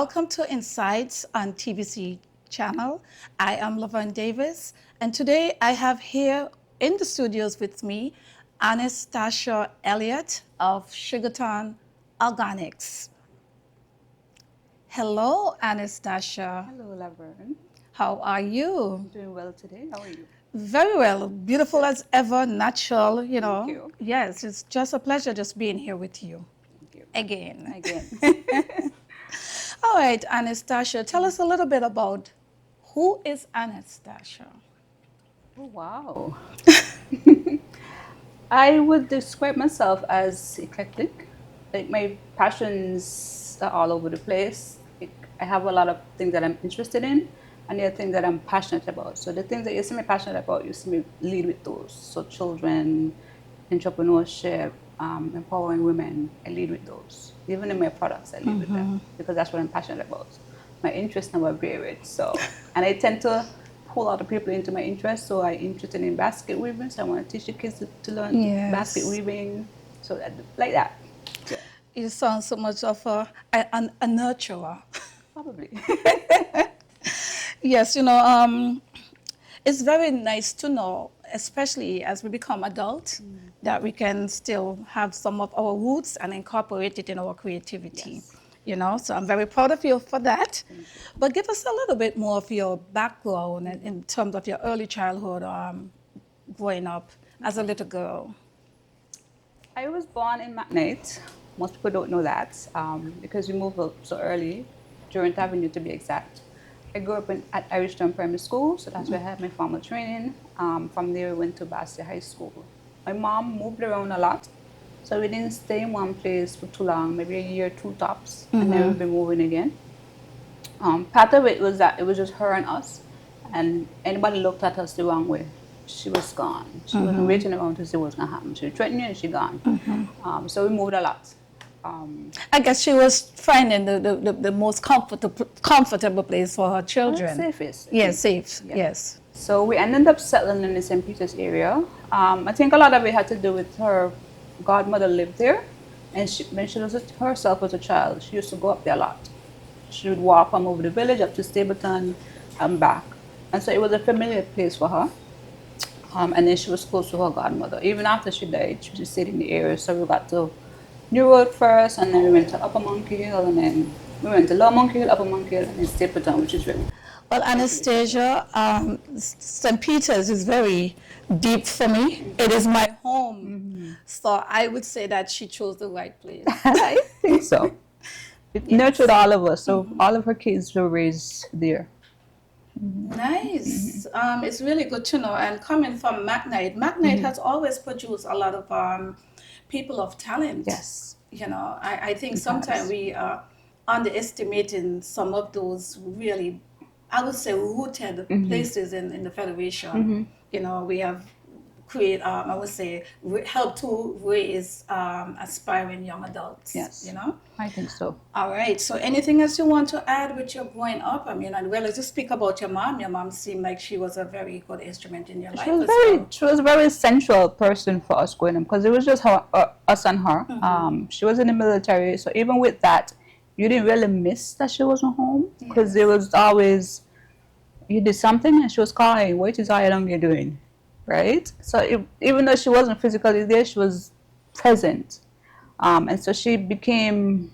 Welcome to Insights on TVC channel. I am Laverne Davis, and today I have here in the studios with me Anatasha Elliott of Sugarton Organics. Hello, Anastasia. Hello, Laverne. How are you? I'm doing well today. How are you? Very well. Beautiful as ever, natural, Thank you. Yes, it's just a pleasure just being here with you. Thank you. Again. Again. All right, Anastasia, tell us a little bit about who is Anastasia? Oh, wow. I would describe myself as eclectic. Like my passions are all over the place. I have a lot of things that I'm interested in, and there are things that I'm passionate about. So the things that you see me passionate about, you see me lead with those. So children, entrepreneurship, empowering women, I lead with those. Even in my products, I lead with them because that's what I'm passionate about. My interests now are varied. So, and I tend to pull other people into my interest. So I'm interested in basket weaving. So I want to teach the kids to learn basket weaving. So like that. Yeah. You sound so much of a nurturer. Probably. Yes, it's very nice to know, especially as we become adults, that we can still have some of our roots and incorporate it in our creativity. Yes. So I'm very proud of you for that. But give us a little bit more of your background in terms of your early childhood, growing up as a little girl. I was born in McKnight. Most people don't know that because we moved up so early, Durant Avenue to be exact. I grew up at Irishtown Primary School, so that's where I had my formal training. From there, we went to Bastia High School. My mom moved around a lot, so we didn't stay in one place for too long, maybe a year, two tops, and then we've been moving again. Part of it was that it was just her and us, and anybody looked at us the wrong way, she was gone. She wasn't waiting around to see what's going to happen. She threatened you and she gone. So we moved a lot. I guess she was finding the most comfortable place for her children. Safest. Yes, safe, yes. So we ended up settling in the St. Peter's area. I think a lot of it had to do with her godmother lived there. And when she was herself as a child, she used to go up there a lot. She would walk from over the village up to Stapleton and back. And so it was a familiar place for her. And then she was close to her godmother. Even after she died, she just stayed in the area. So we got to New Road first, and then we went to Upper Monkey Hill, and then we went to Lower Monkey Hill, Upper Monkey Hill, and then Stapleton, which is really... Well, Anastasia, St. Peter's is very deep for me. It is my home. So I would say that she chose the right place. I think so. It nurtured all of us, so all of her kids were raised there. Nice. It's really good to know. And coming from McKnight has always produced a lot of people of talent. Yes. I think sometimes we are underestimating some of those really, I would say, rooted places in the Federation. We have I would say, help to raise aspiring young adults. Yes. I think so. All right. So anything else you want to add with your growing up? Let's just speak about your mom. Your mom seemed like she was a very good instrument in your life. She was a very central person for us growing up because it was just us and her. She was in the military, so even with that, you didn't really miss that she wasn't home because there was always, you did something and she was calling, what is all you're doing? Right? So even though she wasn't physically there, she was present. And so she became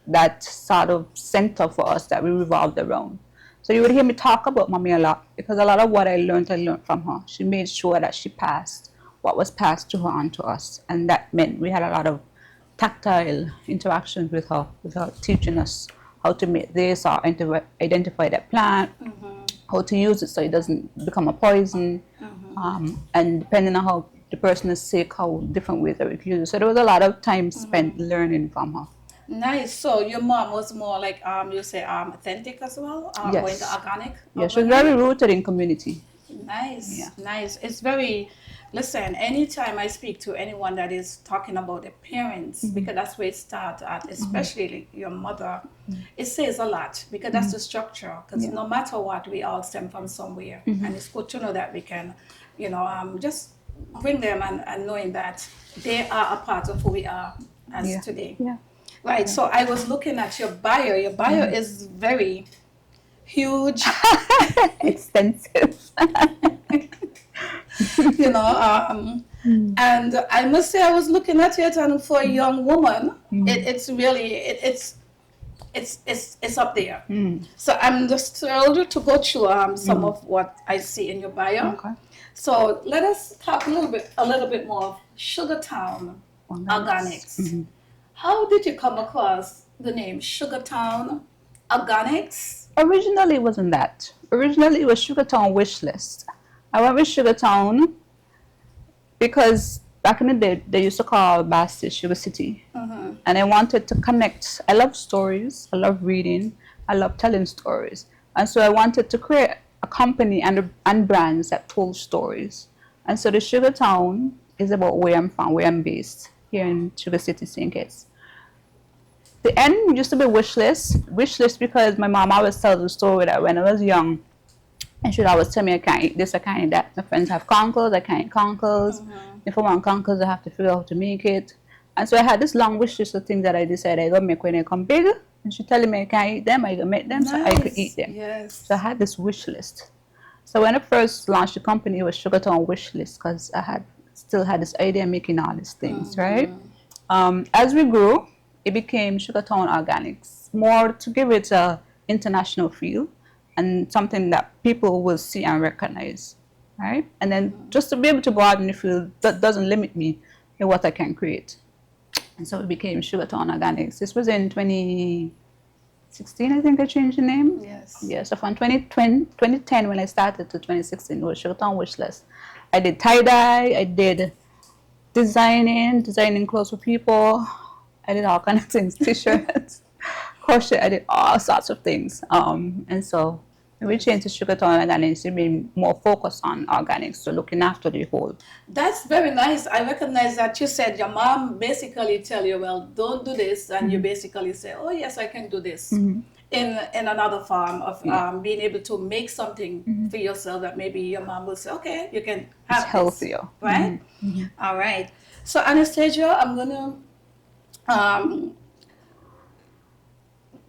that sort of center for us that we revolved around. So you would hear me talk about mommy a lot because a lot of what I learned from her. She made sure that she passed what was passed to her on to us. And that meant we had a lot of tactile interactions with her teaching us how to make this or identify that plant, how to use it so it doesn't become a poison. And depending on how the person is sick, how different ways that we can use it. So there was a lot of time spent learning from her. Nice. So your mom was more like you say authentic as well, Yes. More into organic. Yeah, she was very rooted in community. Nice. Yeah. Nice. It's very. Listen, anytime I speak to anyone that is talking about their parents, because that's where it starts at, especially your mother, it says a lot because that's the structure. Because no matter what, we all stem from somewhere, and it's good to know that we can, just bring them and knowing that they are a part of who we are as today. Yeah. Right. So I was looking at your bio. Your bio is very huge. Extensive. You know, and I must say I was looking at it, and for a young woman, it's really it's up there. So I'm just thrilled to go through some of what I see in your bio. Okay. So let us talk a little bit more of Sugartown Organics. How did you come across the name Sugartown Organics? Originally, it wasn't that. Originally, it was Sugartown Wish List. I went with Sugartown because back in the day, they used to call Basti Sugar City. And I wanted to connect. I love stories. I love reading. I love telling stories. And so I wanted to create a company and brands that told stories. And so the Sugartown is about where I'm from, where I'm based, here in Sugar City, St. Kitts. The end used to be wish list because my mom always tells the story that when I was young, and she'd always tell me I can't eat this, I can't eat that. My friends have conkles, I can't eat conkles. If I want conkles, I have to figure out how to make it. And so I had this long wish list of things that I decided I gonna make when I come big. And she telling me I can't eat them, I gonna make them so I could eat them. Yes. So I had this wish list. So when I first launched the company, it was Sugartown Wish List because I still had this idea of making all these things, right? As we grew, it became Sugartown Organics, more to give it a international feel and something that people will see and recognize, right? And then just to be able to broaden the field, that doesn't limit me in what I can create. And so it became Sugartown Organics. This was in 2016, I think I changed the name. Yes. Yeah, so from 2010 when I started to 2016, it was Sugartown Wish List. I did tie-dye, I did designing clothes for people. I did all kinds of things, t-shirts, crochet, I did all sorts of things. And so we changed to Sugartown Organics to be more focused on organics, so looking after the whole. That's very nice. I recognize that you said your mom basically tell you, well, don't do this, and you basically say, oh yes, I can do this. In another form of being able to make something for yourself that maybe your mom will say, okay, you can have It's healthier. right? All right. So Anastasia, I'm gonna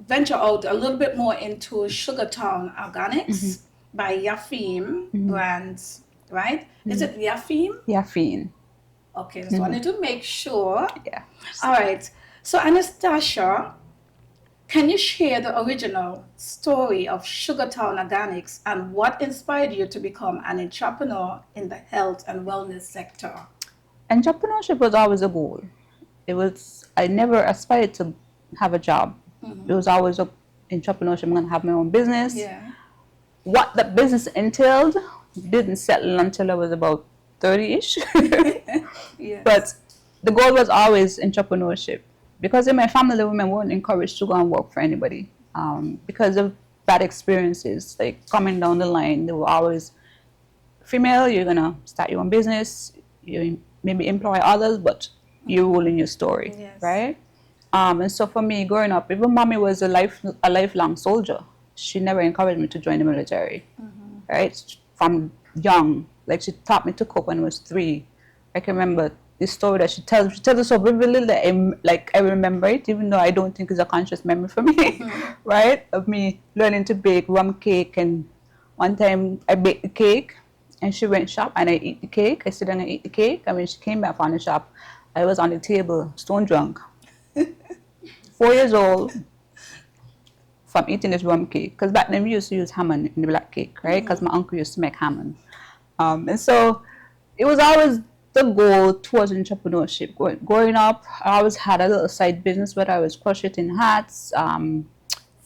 venture out a little bit more into Sugartown Organics by Yafim Brands, right? Is it Yafim? Yafine. Okay, just wanted to make sure. Yeah. All right. So Anastasia, can you share the original story of Sugartown Organics and what inspired you to become an entrepreneur in the health and wellness sector? Entrepreneurship was always a goal. I never aspired to have a job. It was always entrepreneurship. I'm going to have my own business. Yeah. What the business entailed didn't settle until I was about 30-ish. Yes. But the goal was always entrepreneurship. Because in my family, the women weren't encouraged to go and work for anybody. Because of bad experiences, like coming down the line, they were always, female, you're going to start your own business, you maybe employ others, but you're ruling your story, right? And so for me, growing up, even mommy was a lifelong soldier. She never encouraged me to join the military, right? From young, like she taught me to cook when I was 3. I can remember this story that she tells us so vividly that I remember it, even though I don't think it's a conscious memory for me, right? Of me learning to bake rum cake, and one time I baked the cake, and she went shop, and I eat the cake. I sit down and eat the cake, and when she came back from the shop, I was on the table, stone drunk. 4 years old, from eating this rum cake, because back then we used to use ham in the black cake, right? Because my uncle used to make ham. And so it was always the goal towards entrepreneurship. Growing up, I always had a little side business where I was crocheting hats,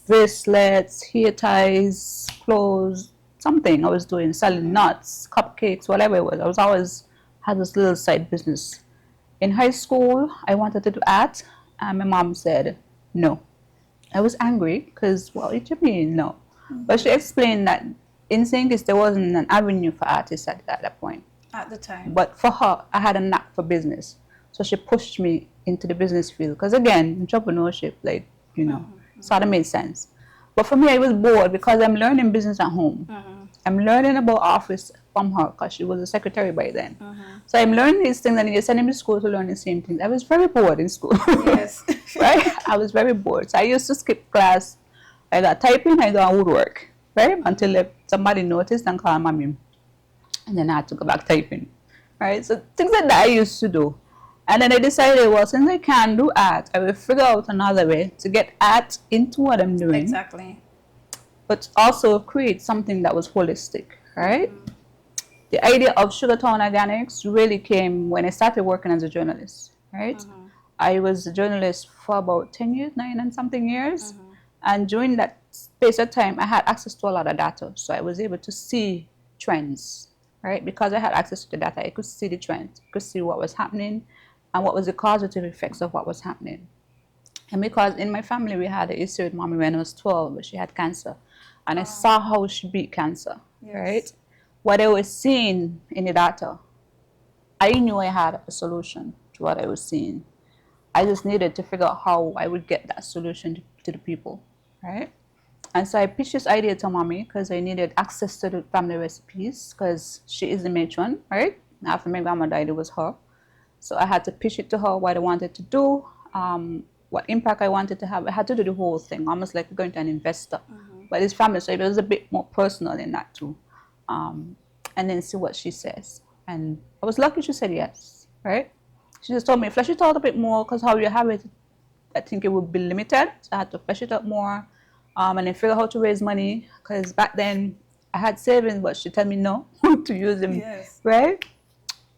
bracelets, hair ties, clothes, something I was doing, selling nuts, cupcakes, whatever it was. I was always had this little side business. In high school, I wanted to do art, and my mom said no. I was angry because, well, what do you mean no? But she explained that in St. Kitts there wasn't an avenue for artists at that point. At the time. But for her, I had a knack for business. So she pushed me into the business field. Because again, entrepreneurship, sort of made sense. But for me, I was bored because I'm learning business at home. I'm learning about office from her because she was a secretary by then. So I'm learning these things, and you're sending me to school to learn the same things. I was very bored in school. Yes. Right? I was very bored. So I used to skip class. I got typing, I got woodwork. Right? Until somebody noticed and called mommy. And then I had to go back typing. Right? So things like that I used to do. And then I decided, well, since I can't do art, I will figure out another way to get art into what I'm doing. Exactly. But also create something that was holistic, right? The idea of Sugartown Organics really came when I started working as a journalist, right? I was a journalist for about 10 years, 9 and something years. And during that space of time, I had access to a lot of data. So I was able to see trends, right? Because I had access to the data, I could see the trends, I could see what was happening and what was the causative effects of what was happening. And because in my family, we had an issue with mommy when I was 12, but she had cancer. And I saw how she beat cancer, right? What I was seeing in the data, I knew I had a solution to what I was seeing. I just needed to figure out how I would get that solution to the people, right? And so I pitched this idea to mommy because I needed access to the family recipes because she is the matron, right? After my grandma died, it was her. So I had to pitch it to her what I wanted to do, what impact I wanted to have. I had to do the whole thing, almost like going to an investor. But it's family, so it was a bit more personal in that too. And then see what she says. And I was lucky she said yes, right? She just told me, flesh it out a bit more because how you have it, I think it would be limited. So I had to flesh it out more and then figure out how to raise money because back then I had savings, but she told me no to use them, right?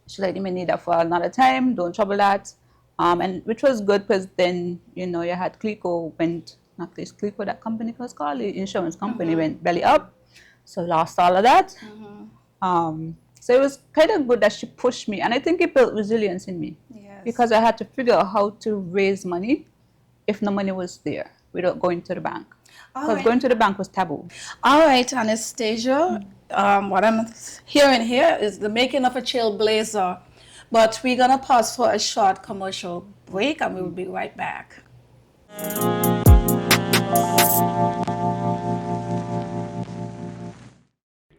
She said, you may need that for another time, don't trouble that. And which was good because then, you know, you had Clico went, not this Clico, that company was called, the insurance company went belly up. So lost all of that. So it was kind of good that she pushed me. And I think it built resilience in me. Because I had to figure out how to raise money if no money was there without going to the bank. Because going to the bank was taboo. All right, Anastasia. What I'm hearing here is the making of a trailblazer. But we're going to pause for a short commercial break and we will be right back.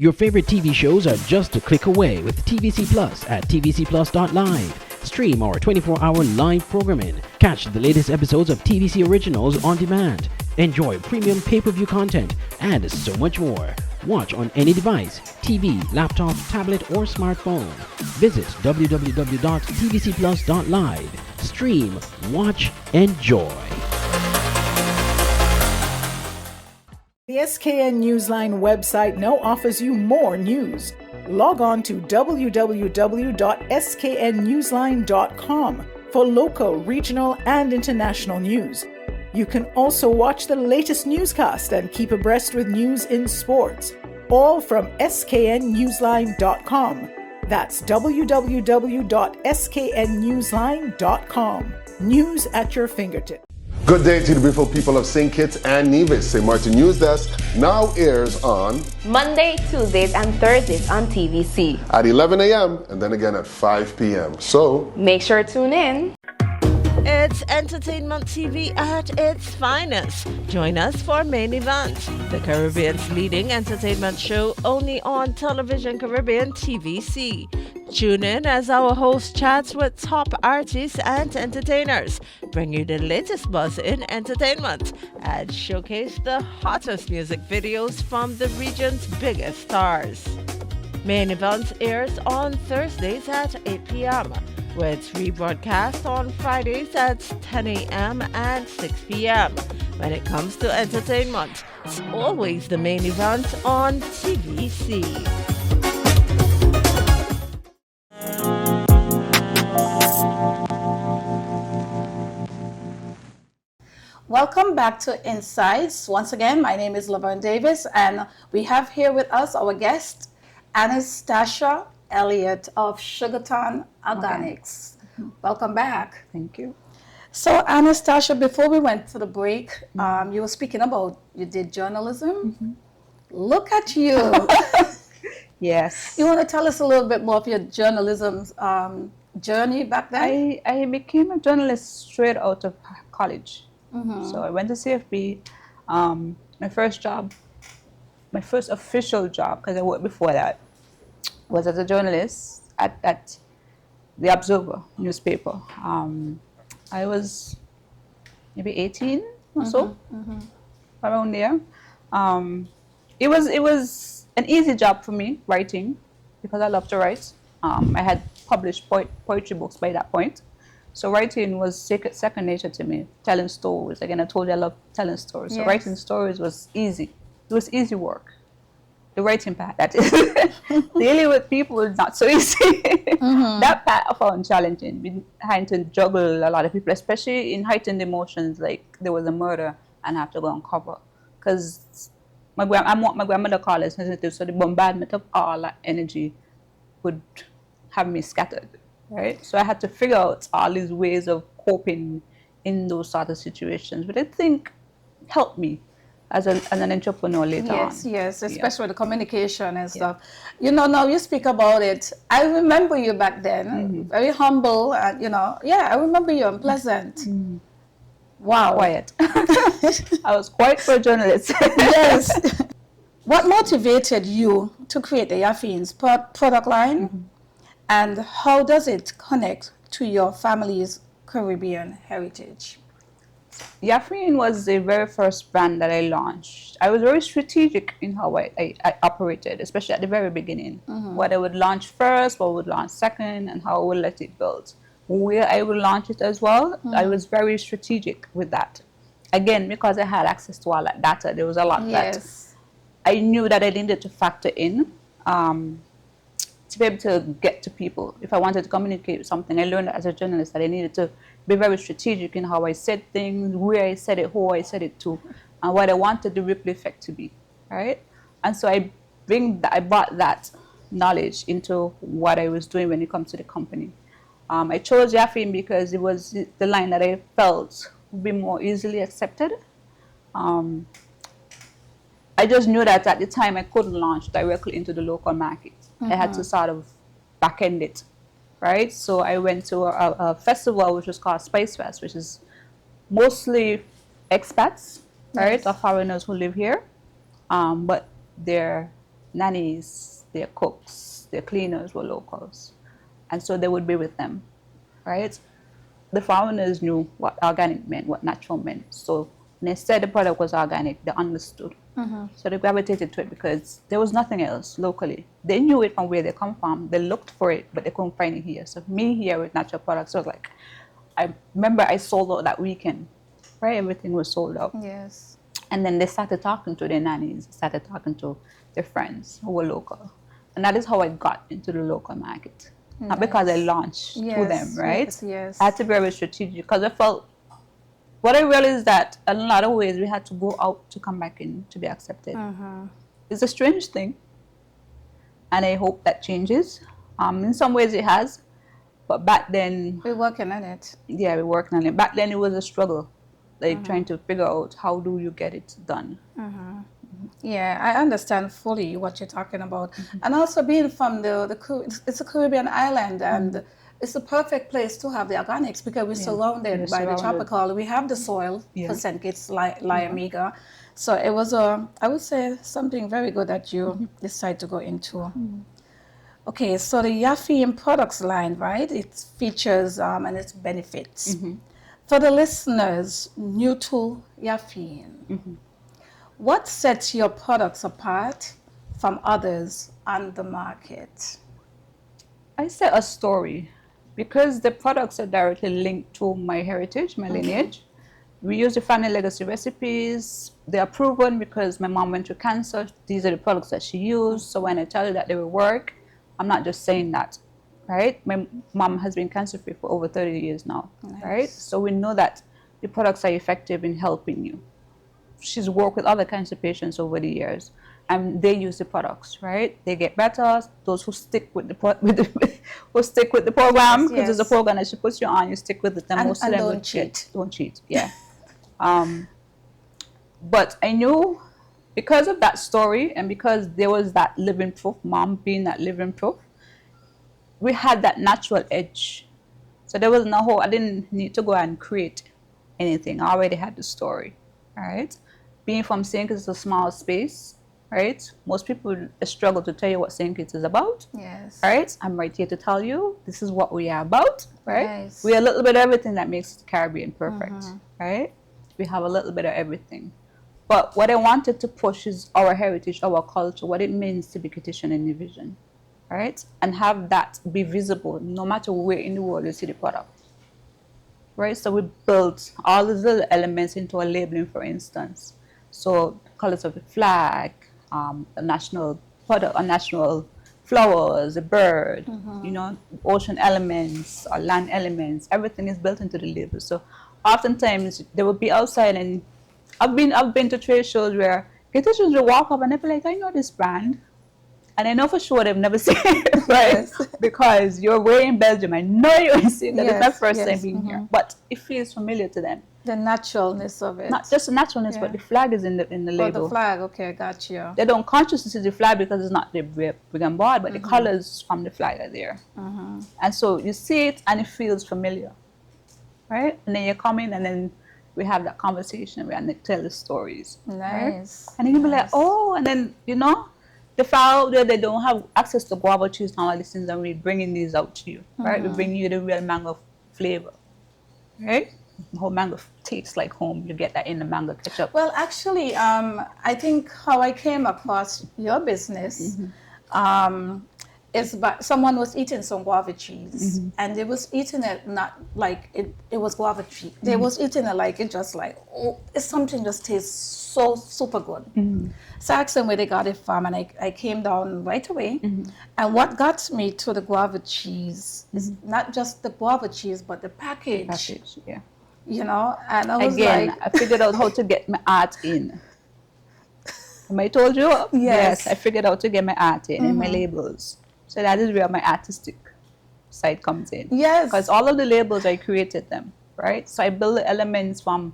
Your favorite TV shows are just a click away with TVC Plus at tvcplus.live. Stream our 24-hour live programming. Catch the latest episodes of TVC Originals on demand. Enjoy premium pay-per-view content and so much more. Watch on any device, TV, laptop, tablet, or smartphone. Visit www.tvcplus.live. Stream, watch, enjoy. The SKN Newsline website now offers you more news. Log on to www.sknnewsline.com for local, regional, and international news. You can also watch the latest newscast and keep abreast with news in sports, all from sknnewsline.com. That's www.sknnewsline.com. News at your fingertips. Good day to the beautiful people of St. Kitts and Nevis. St. Martin News Desk now airs on Monday, Tuesdays, and Thursdays on TVC at 11 a.m. and then again at 5 p.m. So make sure to tune in. It's Entertainment TV at its finest. Join us for Main Event, the Caribbean's leading entertainment show only on Television Caribbean TVC. Tune in as our host chats with top artists and entertainers, bring you the latest buzz in entertainment, and showcase the hottest music videos from the region's biggest stars. Main Event airs on Thursdays at 8 p.m. with rebroadcast on Fridays at 10 a.m. and 6 p.m. When it comes to entertainment, it's always the Main Event on TVC. Welcome back to Insights. Once again, my name is Laverne Davis, and we have here with us our guest, Anastasha Elliott of Sugartown Organics. Welcome back. Thank you. So, Anastasia, before we went to the break, you were speaking about you did journalism. Look at you. Yes. You want to tell us a little bit more of your journalism journey back then? I became a journalist straight out of college. So I went to CFB. My first job my first official job, because I worked before that, was as a journalist at the Observer newspaper. I was maybe 18 or so, around there. It was an easy job for me, writing, because I love to write. I had published poetry books by that point. So writing was second nature to me. Telling stories. Again, I told you I love telling stories. So writing stories was easy. It was easy work. The writing part, that is. Dealing with people is not so easy. That part I found challenging. Having to juggle a lot of people, especially in heightened emotions, like there was a murder and I have to go and cover. Because my grandmother called it sensitive, so the bombardment of all that energy would have me scattered, right? So I had to figure out all these ways of coping in those sort of situations, but I think helped me as an entrepreneur later on. Yes, especially with the communication and stuff. You know, now you speak about it. I remember you back then, very humble, and I remember you and pleasant. Wow. Quiet. I was quite for a journalist. Yes. What motivated you to create the Yaffines product line, and how does it connect to your family's Caribbean heritage? Yaffine was the very first brand that I launched. I was very strategic in how I operated, especially at the very beginning. What I would launch first, what I would launch second, and how I would let it build. Where I would launch it as well, I was very strategic with that. Again, because I had access to all that data, there was a lot that I knew that I needed to factor in to be able to get to people. If I wanted to communicate something, I learned as a journalist that I needed to be very strategic in how I said things, where I said it, who I said it to, and what I wanted the ripple effect to be, right? And so I brought that knowledge into what I was doing when it comes to the company. I chose Yaffine because it was the line that I felt would be more easily accepted. I just knew that at the time I couldn't launch directly into the local market. I had to sort of back-end it, right? So I went to a festival which was called Spice Fest, which is mostly expats, right, or foreigners who live here, but their nannies, their cooks, their cleaners were locals, and so they would be with them, right? The foreigners knew what organic meant, what natural meant, so when they said the product was organic, they understood. So they gravitated to it because there was nothing else locally. They knew it from where they come from. They looked for it, but they couldn't find it here. So me here with natural products was like, I remember I sold out that weekend, right? Everything was sold out. Yes. And then they started talking to their nannies, started talking to their friends who were local. And that is how I got into the local market. Not because I launched to them, right? Yes. I had to be very strategic because I felt, what I realized is that in a lot of ways we had to go out to come back in to be accepted. It's a strange thing, and I hope that changes. In some ways it has, but back then... We're working on it. Yeah, we're working on it. Back then it was a struggle, like trying to figure out how do you get it done. Yeah, I understand fully what you're talking about. And also being from it's a Caribbean island, and it's a perfect place to have the organics because we're surrounded by the tropical. We have the soil percent, it's Liamiga. So it was I would say something very good that you decided to go into. Okay, so the Yaffine products line, right? Its features and its benefits. For the listeners new to Yaffine, what sets your products apart from others on the market? I say a story. Because the products are directly linked to my heritage, my lineage. We use the family legacy recipes. They are proven because my mom went through cancer. These are the products that she used. So when I tell you that they will work, I'm not just saying that, right? My mom has been cancer-free for over 30 years now, right? So we know that the products are effective in helping you. She's worked with other cancer patients over the years, and they use the products, right? They get better. Those who stick with the program, because there's a program that she puts you on, you stick with it. And most of them don't cheat. Don't cheat, yeah. But I knew because of that story and because there was that living proof, mom being that living proof, we had that natural edge. So there was I didn't need to go and create anything. I already had the story, all right? Being from St. Kitts, it's a small space. right? Most people struggle to tell you what St. Kitts is about. Yes. Right? I'm right here to tell you this is what we are about, right? Nice. We are a little bit of everything that makes the Caribbean perfect, right? We have a little bit of everything. But what I wanted to push is our heritage, our culture, what it means to be Kittitian in division, right? And have that be visible no matter where in the world you see the product, right? So we built all these little elements into a labeling, for instance. So colors of the flag, the national product, a national flowers, a bird, you know, ocean elements or land elements, everything is built into the label. So oftentimes they will be outside, and I've been to trade shows where Kittitians will walk up and they'll be like, I know this brand. And I know for sure they've never seen it, right? Because you're way in Belgium. I know you ain't seen that. It's my first time being here. But it feels familiar to them. The naturalness of it. Not just the naturalness, but the flag is in the label. Oh, the flag, okay, got you. They don't consciously see the flag because it's not the brig and board, but the colors from the flag are there. And so you see it and it feels familiar, right? And then you come in and then we have that conversation and they tell the stories. Nice. Right? And then you'll be like, oh, and then, you know, the far out there, they don't have access to guava cheese and all these things, and we're bringing these out to you, right? We're bringing you the real mango flavor, right? The whole mango tastes like home. You get that in the mango ketchup. Well, actually, I think how I came across your business is by someone was eating some guava cheese, and they was eating it not like it was guava cheese. They was eating it like it just like, oh, it's something just tastes so super good. So I asked them where they got it from, and I came down right away. And what got me to the guava cheese is not just the guava cheese, but the package. Yeah. You know, and I was Again, like, I figured out how to get my art in. Am I told you? Yes. I figured out to get my art in my labels. So that is where my artistic side comes in. Yes. Because all of the labels, I created them, right? So I built the elements from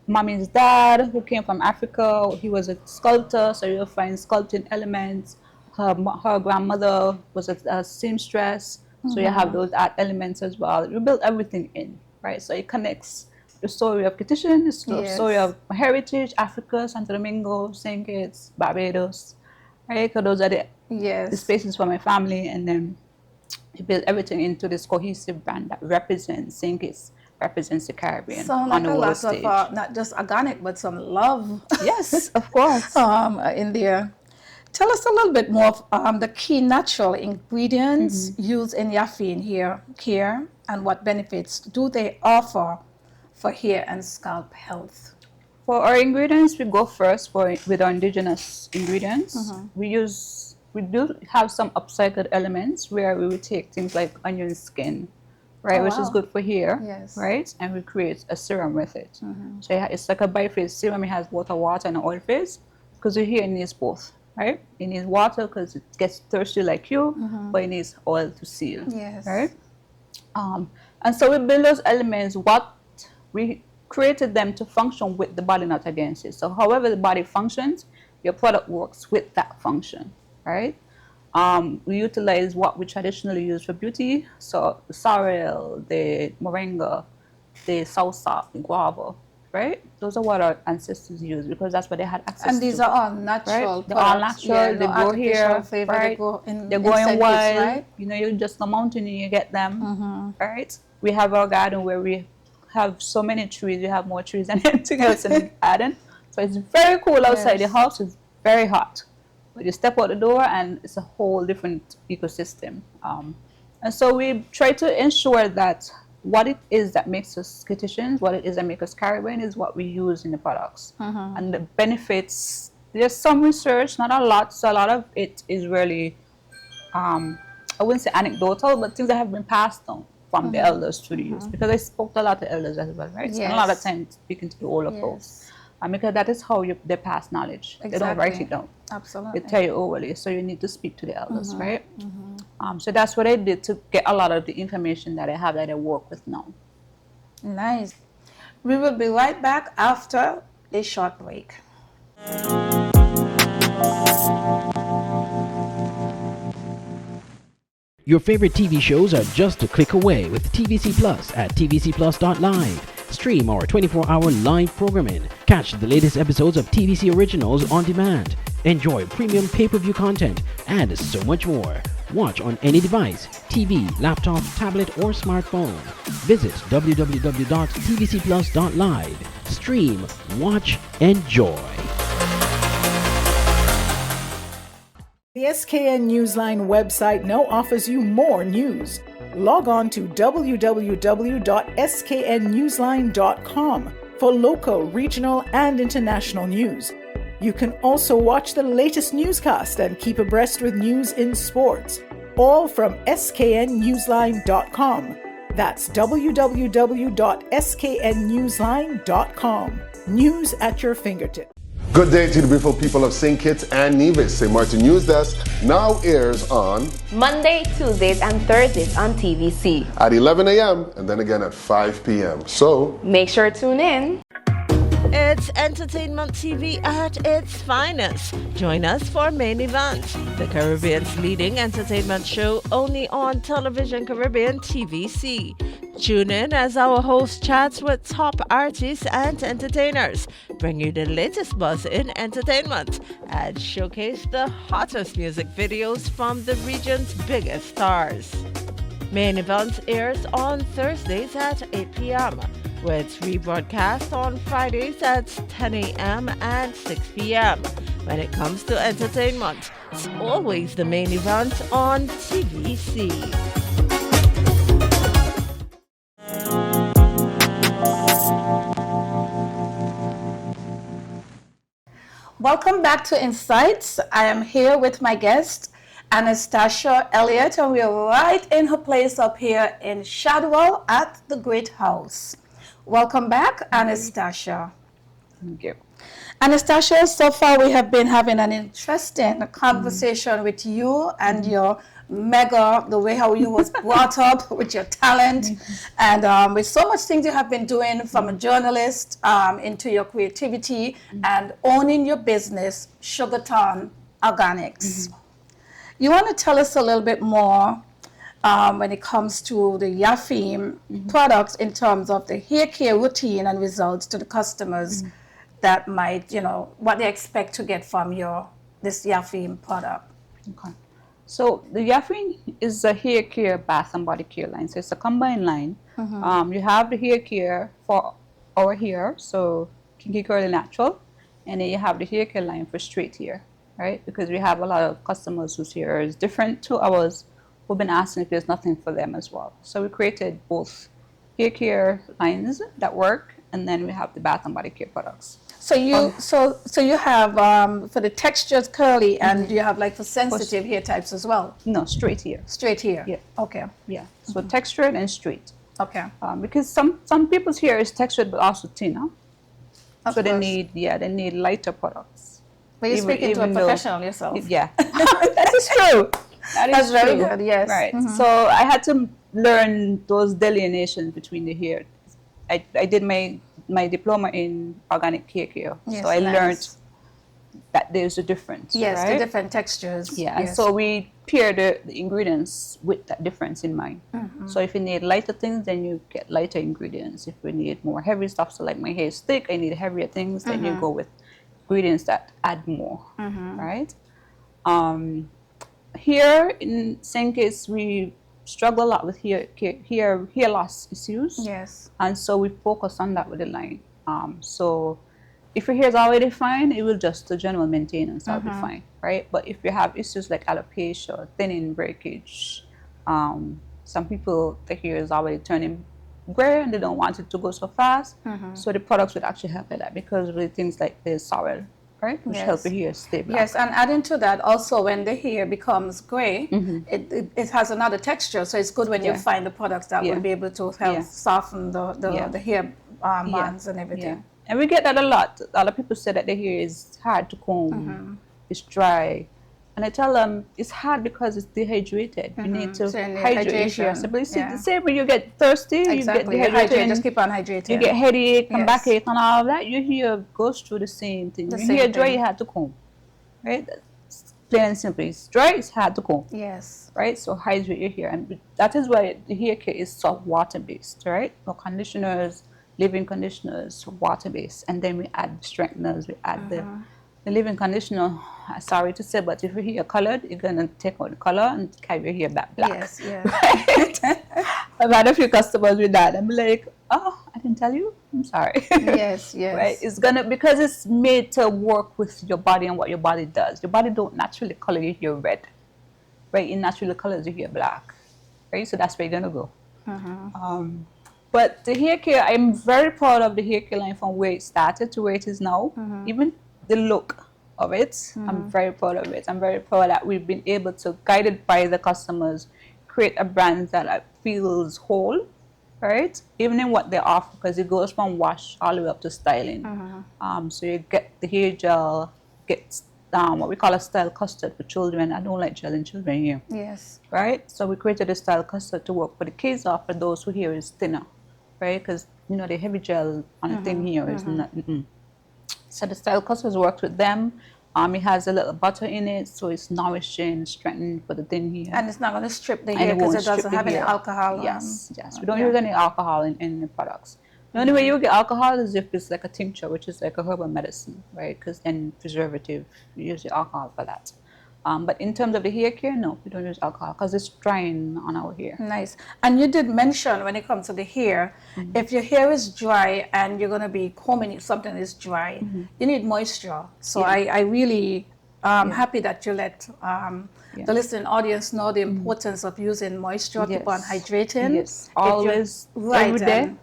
mommy's dad, who came from Africa. He was a sculptor, so you'll find sculpting elements. Her grandmother was a seamstress, so you have those art elements as well. We built everything in, right? So it connects the story of Kittitian, the story of heritage, Africa, Santo Domingo, St. Kitts, Barbados, right? Because those are the spaces for my family, and then we built everything into this cohesive brand that represents St. Kitts, represents the Caribbean sound on like the a world lot stage. of not just organic, but some love. Yes, of course. In there. Tell us a little bit more of the key natural ingredients used in Yaffine hair care, and what benefits do they offer for hair and scalp health? For our ingredients, we go first with our indigenous ingredients. We do have some upcycled elements where we would take things like onion skin, right, which is good for hair, right, and we create a serum with it. So it's like a bi-phase serum. It has both a water and an oil phase, because your hair needs both, right? It needs water because it gets thirsty like you, but it needs oil to seal, right? And so we build those elements. What we created them to function with the body, not against it. So however the body functions, your product works with that function, right? We utilize what we traditionally use for beauty. So the sorrel, the moringa, the salsa, the guava, right? Those are what our ancestors used because that's what they had access to. And these are all natural. Right? They're all natural. They grow here, flavor, right? They're going wild. Right? You know, you just come mountain and you get them, right? We have our garden where we have so many trees. We have more trees than anything else in the garden. So it's very cool outside. The house is very hot. But you step out the door and it's a whole different ecosystem. And so we try to ensure that what it is that makes us Kittitians, what it is that makes us Caribbean is what we use in the products. And the benefits, there's some research, not a lot. So a lot of it is really, I wouldn't say anecdotal, but things that have been passed on from the elders to the youth. Because I spoke to a lot of elders as well, right? Spend a lot of time speaking to the older folks. Because that is how they pass knowledge. They don't write it down. Absolutely. They tell you orally, so you need to speak to the elders, right? So that's what I did to get a lot of the information that I have that I work with now. Nice. We will be right back after a short break. Your favorite TV shows are just a click away with TVC Plus at tvcplus.live. Stream our 24-hour live programming. Catch the latest episodes of TVC Originals on demand. Enjoy premium pay-per-view content and so much more. Watch on any device, TV, laptop, tablet, or smartphone. Visit www.tvcplus.live. Stream, watch, enjoy. The SKN Newsline website now offers you more news. Log on to www.sknnewsline.com for local, regional, and international news. You can also watch the latest newscast and keep abreast with news in sports, all from sknnewsline.com. That's www.sknnewsline.com. News at your fingertips. Good day to the beautiful people of St. Kitts and Nevis. St. Martin News Desk now airs on Monday, Tuesdays, and Thursdays on TVC. at 11 a.m. and then again at 5 p.m. So, Make sure to tune in. It's entertainment TV at its finest. Join us for Main Event, the Caribbean's leading entertainment show only on Television Caribbean TVC. Tune in as our host chats with top artists and entertainers, bring you the latest buzz in entertainment, and showcase the hottest music videos from the region's biggest stars. Main Event airs on Thursdays at 8 p.m. with rebroadcast on Fridays at 10 a.m. and 6 p.m. When it comes to entertainment, it's always the Main Event on TVC. Welcome back to Insights. I am here with my guest, Anatasha Elliott, and we are right in her place up here in Shadwell at the Great House. Welcome back, Anastasha. Thank you. Anastasia, so far we have been having an interesting conversation with you and your the way how you was brought up with your talent and with so much things you have been doing from a journalist into your creativity and owning your business, Sugarton Organics. You want to tell us a little bit more when it comes to the Yafim products in terms of the hair care routine and results to the customers that might, what they expect to get from this Yafim product. Okay. So the Yafin is a hair care, bath and body care line. So it's a combined line. You have the hair care for our hair, so kinky, curly, natural, and then you have the hair care line for straight hair, right? Because we have a lot of customers whose hair is different to ours who've been asking if there's nothing for them as well. So we created both hair care lines that work, and then we have the bath and body care products. So you so you have for the textures curly and you have like for sensitive hair types as well. No, straight hair. Straight hair. Yeah. Okay. Yeah. So textured and straight. Okay. Because some people's hair is textured but also thinner. Of So they course. need lighter products. But you're speaking to a even though- professional yourself. Yeah. That is true. That's very good, yes. Right. So I had to learn those delineations between the hair. I did my diploma in organic hair care. Yes, So I nice. learned that there's a difference. Yes, right? the different textures. Yeah, and Yes. so we pair the ingredients with that difference in mind. So if you need lighter things, then you get lighter ingredients. If we need more heavy stuff, so like my hair is thick, I need heavier things, then you go with ingredients that add more, right? Here in St. Kitts, we struggle a lot with hair loss issues. Yes. And so we focus on that with the line. So if your hair is already fine, it will just the general maintenance, that'll be fine, right? But if you have issues like alopecia, thinning, breakage, some people, the hair is already turning gray and they don't want it to go so fast. So the products would actually help with that because of the things like the sorrel, right? Which Yes. help your hair stay black. Yes, and adding to that, also when the hair becomes gray, it has another texture. So it's good when you Yeah. find the products that Yeah. will be able to help Yeah. soften the Yeah. hair bands and everything. Yeah. And we get that a lot. A lot of people say that their hair is hard to comb, it's dry. And I tell them it's hard because it's dehydrated. You need to So you need hydrate your hair. hydration. So but Yeah. the same when you get thirsty, Exactly. you get You hydrate, dehydrated, just keep on hydrating. you get headache and Yes. backache and all of that. Your hair goes through the same thing. The Your same hair dry, thing. you have to comb, right? That's plain and simple. It's dry, it's hard to comb, Yes. right? So hydrate your hair, and that is why the hair care is salt water based, right? So conditioners, leave-in conditioners, water based, and then we add strengtheners, we add the The leave-in conditioner, sorry to say, but if your hair colored, you're gonna take out the color and carry your hair back black. Yes, yes. Right? I've had a few customers with that. I'm like, oh, I didn't tell you. I'm sorry. Yes, yes. Right? It's gonna, because it's made to work with your body and what your body does. Your body don't naturally color your hair red, right? It naturally colors your hair black, right? So that's where you're gonna go. But the hair care, I'm very proud of the hair care line from where it started to where it is now. Even the look of it, I'm very proud of it. I'm very proud that we've been able to, guided by the customers, create a brand that feels whole, right? Even in what they offer, because it goes from wash all the way up to styling. So you get the hair gel, get what we call a style custard for children. I don't like gel in children here. Yes. Right? So we created a style custard to work for the kids or for those who hair is thinner, right? Because, you know, the heavy gel on a thin hair is not. So the style custard works with them. It has a little butter in it, so it's nourishing, strengthening for the thin hair. And it's not going to strip the And hair it won't because it strip doesn't the have any hair. alcohol. Yes, yes. We don't use any alcohol in the products. The only way you get alcohol is if it's like a tincture, which is like a herbal medicine, right? Because then preservative, you use the alcohol for that. But in terms of the hair care, no, we don't use alcohol because it's drying on our hair. Nice. And you did mention when it comes to the hair, if your hair is dry and you're going to be combing it, something is dry, you need moisture. So I really happy that you let the listening audience know the importance of using moisture, keep on hydrating. Yes, always, every day.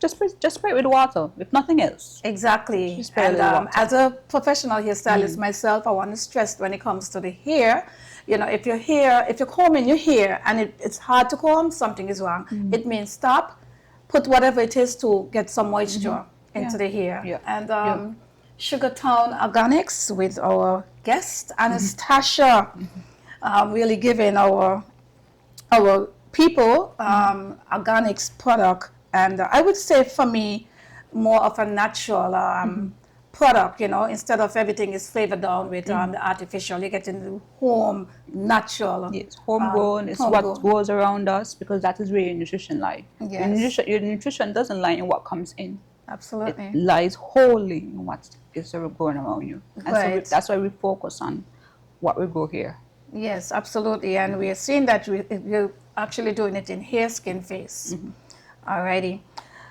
Just spray it with water, if nothing else. Exactly. Just spray it And with water. as a professional hairstylist myself, I want to stress when it comes to the hair, you know, if you're combing your hair and it's hard to comb, something is wrong. It means stop, put whatever it is to get some moisture into the hair. Yeah. And Sugartown Organics with our guest, Anatasha, really giving our people organics product. And I would say for me, more of a natural product, you know, instead of everything is flavored down with the artificial, you're getting the home, natural. Yes, homegrown is what goes around us because that is where your nutrition lies. Yes. Your nutrition doesn't lie in what comes in. Absolutely. It lies wholly in what is growing around you. And Right. so that's why we focus on what we grow here. Yes, absolutely. And we are seeing that you're actually doing it in hair, skin, face. Alrighty.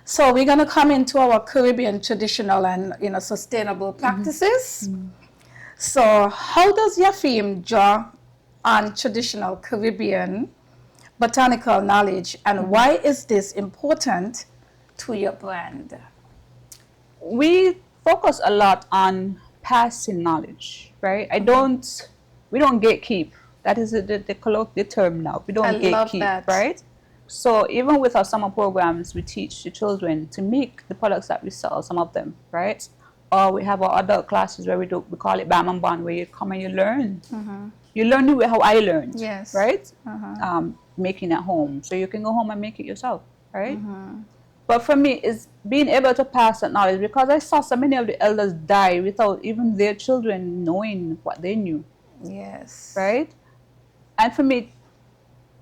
So we're going to come into our Caribbean traditional and, you know, sustainable practices. So how does your theme draw on traditional Caribbean botanical knowledge, and why is this important to your brand? We focus a lot on passing knowledge, right? We don't gatekeep. That is the colloquial term now. We don't I love gatekeep, that. right? So even with our summer programs, we teach the children to make the products that we sell, some of them, right? Or we have our adult classes where we call it Bam and Bond, where you come and you learn. You learn the way how I learned, Yes. right? Making at home. So you can go home and make it yourself, right? But for me, it's being able to pass that knowledge, because I saw so many of the elders die without even their children knowing what they knew, Yes. right? And for me,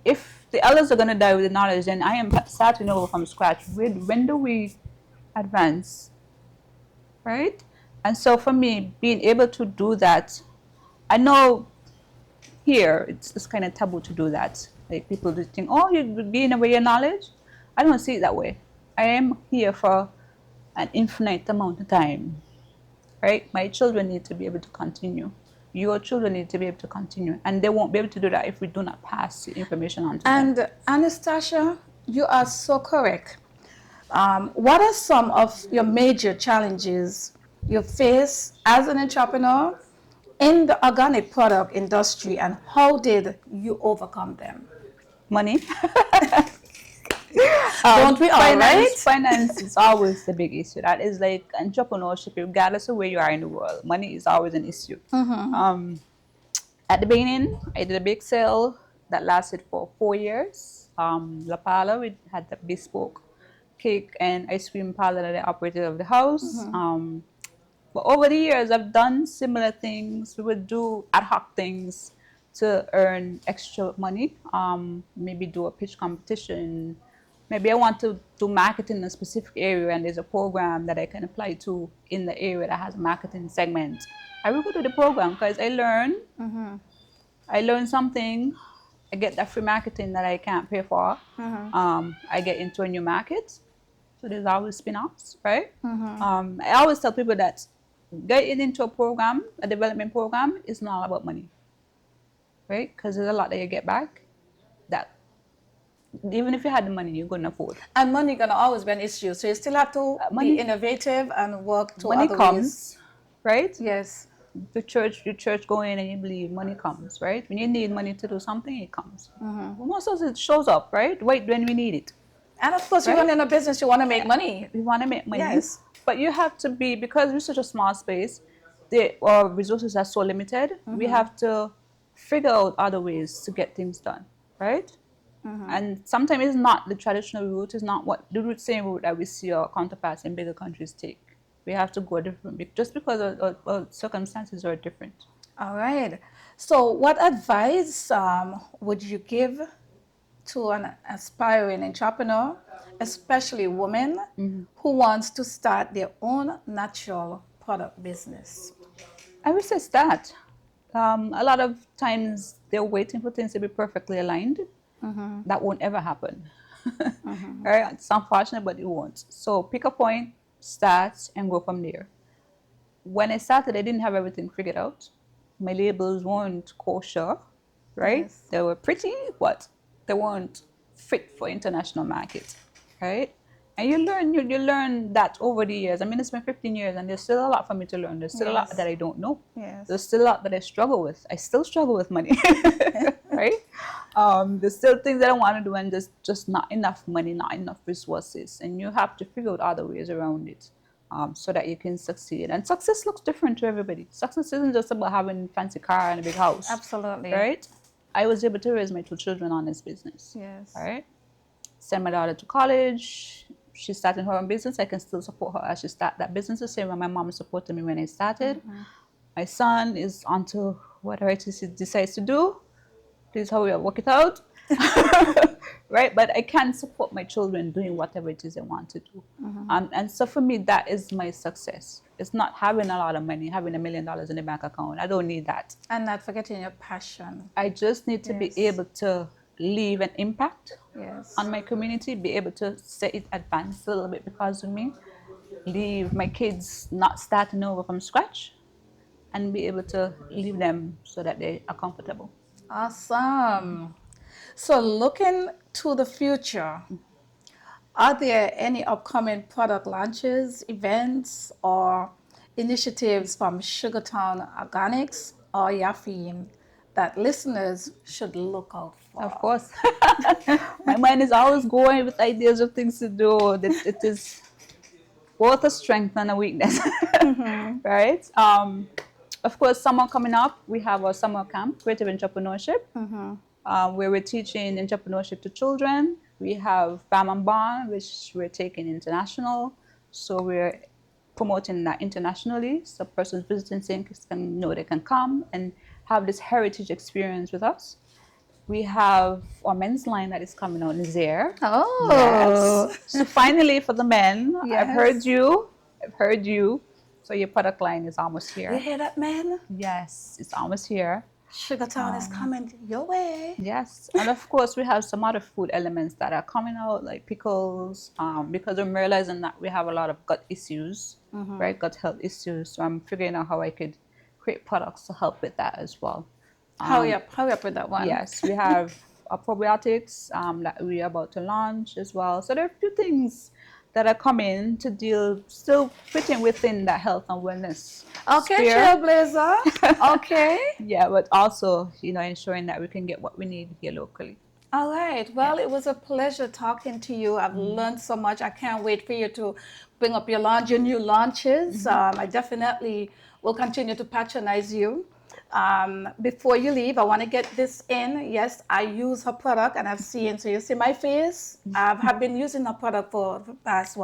if the elders are going to die with the knowledge, then I am starting over from scratch. When do we advance, right? And so for me, being able to do that, I know here it's kind of taboo to do that. Like people just think, oh, you're giving away your knowledge. I don't see it that way. I am here for an infinite amount of time, right? My children need to be able to continue. Your children need to be able to continue, and they won't be able to do that if we do not pass the information on to them. And Anastasia, you are so correct. What are some of your major challenges you face as an entrepreneur in the organic product industry, and how did you overcome them? Money. Don't we all, right? Finance is always the big issue. That is like entrepreneurship, regardless of where you are in the world. Money is always an issue. At the beginning, I did a big sale that lasted for 4 years. La Pala, we had the bespoke cake and ice cream parlor that I operated of the house. But over the years, I've done similar things. We would do ad hoc things to earn extra money. Maybe do a pitch competition, maybe I want to do marketing in a specific area and there's a program that I can apply to in the area that has a marketing segment. I will go to the program because I learn something. I get that free marketing that I can't pay for. I get into a new market. So there's always spin-offs, right? I always tell people that getting into a program, a development program, is not about money, right? Because there's a lot that you get back that even if you had the money, you're going to afford. And money gonna always be an issue, so you still have to be innovative and work to money other comes, ways. right? Yes. The church go in and you believe money comes, right? When you need money to do something, it comes. Most of it shows up, right? Right when we need it. And of course, you run in a business, you want to make money. We want to make money. Yes. But you have to be, because we're such a small space, our resources are so limited, we have to figure out other ways to get things done, right? And sometimes it's not the traditional route, it's not what the same route that we see our counterparts in bigger countries take. We have to go different, just because our circumstances are different. All right. So what advice would you give to an aspiring entrepreneur, especially women who wants to start their own natural product business? I would say start. A lot of times they're waiting for things to be perfectly aligned. That won't ever happen. Right? It's unfortunate, but it won't. So pick a point, start, and go from there. When I started, I didn't have everything figured out. My labels weren't kosher, right? Yes. They were pretty, but they weren't fit for international market, right? And you learn that over the years. I mean, it's been 15 years, and there's still a lot for me to learn. There's still a lot that I don't know. Yes. There's still a lot that I struggle with. I still struggle with money, right? There's still things that I want to do, and there's just not enough money, not enough resources, and you have to figure out other ways around it, so that you can succeed. And success looks different to everybody. Success isn't just about having a fancy car and a big house. Absolutely. Right? I was able to raise my 2 children on this business. Yes. All right. Send my daughter to college. She's starting her own business. I can still support her as she start that business the same way my mom supported me when I started. My son is onto whatever it is he decides to do. This is how we work it out. Right? But I can support my children doing whatever it is they want to do. And so for me, that is my success. It's not having a lot of money, having $1 million in the bank account. I don't need that. And not forgetting your passion. I just need to be able to leave an impact on my community, be able to set it advance a little bit because of me, leave my kids not starting over from scratch, and be able to leave them so that they are comfortable. Awesome. So looking to the future, are there any upcoming product launches, events, or initiatives from Sugartown Organics or Yaffine that listeners should look out for? Of course. My mind is always going with ideas of things to do. It is both a strength and a weakness, right? Of course, summer coming up, we have our summer camp, Creative Entrepreneurship, where we're teaching entrepreneurship to children. We have Farm and Barn, which we're taking international. So we're promoting that internationally. So persons visiting St. Kitts can know they can come and have this heritage experience with us. We have our men's line that is coming out in there. Oh. Yes. So finally for the men, I've heard you. So your product line is almost here. You hear that, man? Yes, it's almost here. Sugartown is coming your way. Yes, and of course we have some other food elements that are coming out, like pickles, because I'm realizing that we have a lot of gut issues, right? Gut health issues. So I'm figuring out how I could create products to help with that as well. Hurry up with that one. Yes, we have probiotics that we are about to launch as well. So there are a few things that are coming to deal, still fitting within that health and wellness Okay, sphere. Trailblazer. Okay. Yeah, but also, ensuring that we can get what we need here locally. All right. Well, it was a pleasure talking to you. I've learned so much. I can't wait for you to bring up your new launches. I definitely will continue to patronize you. Before you leave, I want to get this in. Yes, I use her product, and I've seen, so you see my face. I have been using her product for the past,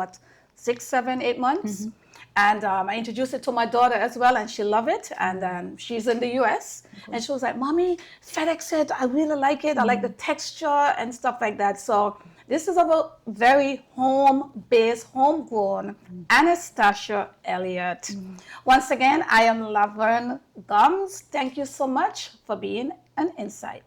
6, 7, 8 months. And I introduced it to my daughter as well, and she loved it. And she's in the US, and she was like, "Mommy, FedEx said I really like it. I like the texture and stuff like that." So This is about very home-based, homegrown Anastasha Elliott. Once again, I am Laverne Gums. Thank you so much for being an insight.